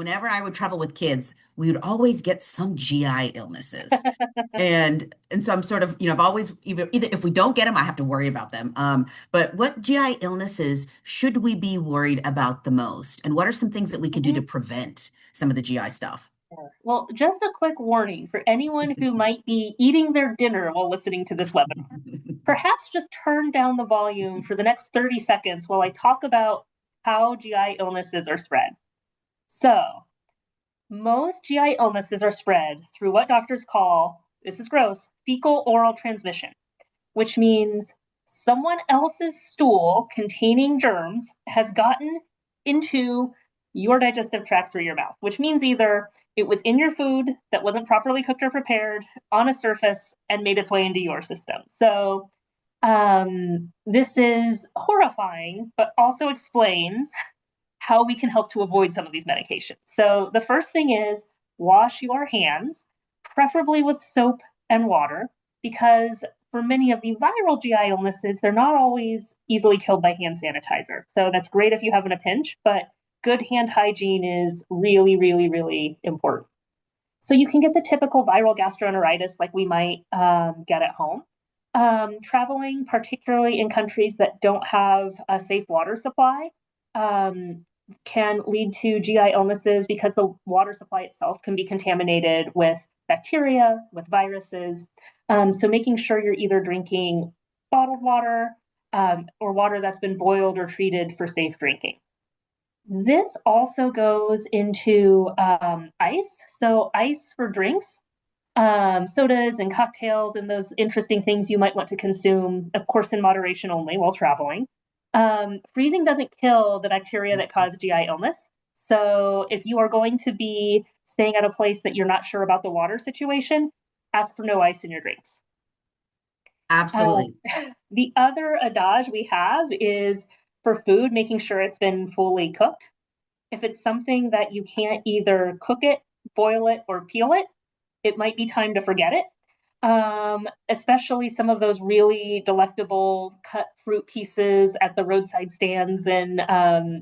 whenever I would travel with kids, we would always get some GI illnesses. And so I'm sort of, I've always either if we don't get them, I have to worry about them. But what GI illnesses should we be worried about the most? And what are some things that we could do to Mhm. prevent some of the GI stuff? Sure. Well, just a quick warning for anyone who might be eating their dinner while listening to this webinar. Perhaps just turn down the volume for the next 30 seconds while I talk about how GI illnesses are spread. So, most GI illnesses are spread through what doctors call, this is gross, fecal oral transmission, which means someone else's stool containing germs has gotten into your digestive tract through your mouth, which means either it was in your food that wasn't properly cooked or prepared on a surface and made its way into your system. So, this is horrifying, but also explains how we can help to avoid some of these medications. So, the first thing is wash your hands, preferably with soap and water, because for many of the viral GI illnesses, they're not always easily killed by hand sanitizer. So, that's great if you have in a pinch, but good hand hygiene is really, really, really important. So, you can get the typical viral gastroenteritis like we might get at home. Traveling, particularly in countries that don't have a safe water supply, um, can lead to GI illnesses because the water supply itself can be contaminated with bacteria, with viruses. So making sure you're either drinking bottled water or water that's been boiled or treated for safe drinking. This also goes into ice. So ice for drinks, sodas and cocktails and those interesting things you might want to consume, of course, in moderation only while traveling. Freezing doesn't kill the bacteria that cause GI illness. So if you are going to be staying at a place that you're not sure about the water situation, ask for no ice in your drinks. Uh, Absolutely. the other adage we have is for food, making sure it's been fully cooked. If it's something that you can't either cook it, boil it, or peel it, it might be time to forget it. Especially some of those really delectable cut fruit pieces at the roadside stands and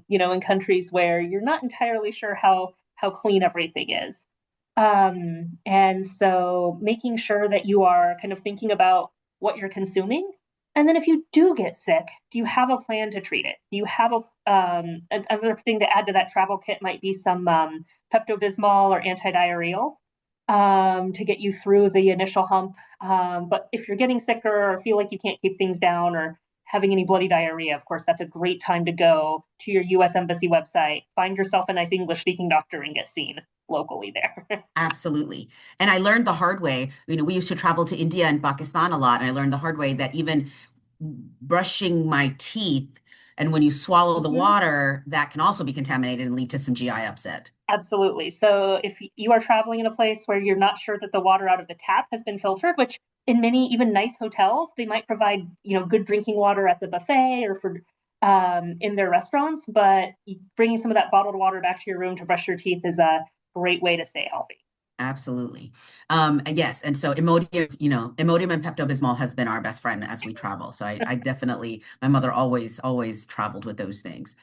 in countries where you're not entirely sure how clean everything is. And so making sure that you are kind of thinking about what you're consuming. And then if you do get sick, do you have a plan to treat it? Do you have another thing to add to that travel kit might be some Pepto-Bismol or antidiarrheals to get you through the initial hump. But if you're getting sicker or feel like you can't keep things down or having any bloody diarrhea, of course, that's a great time to go to your US Embassy website, find yourself a nice English speaking doctor and get seen locally there. Absolutely. And I learned the hard way. We used to travel to India and Pakistan a lot, and I learned the hard way that even brushing my teeth, and when you swallow the Mhm. water, that can also be contaminated and lead to some GI upset. Absolutely. So if you are traveling in a place where you're not sure that the water out of the tap has been filtered, which in many even nice hotels, they might provide, good drinking water at the buffet or for in their restaurants, but bringing some of that bottled water back to your room to brush your teeth is a great way to stay healthy. Absolutely. And yes, and so Imodium and Pepto-Bismol has been our best friend as we travel. So I definitely, my mother always traveled with those things.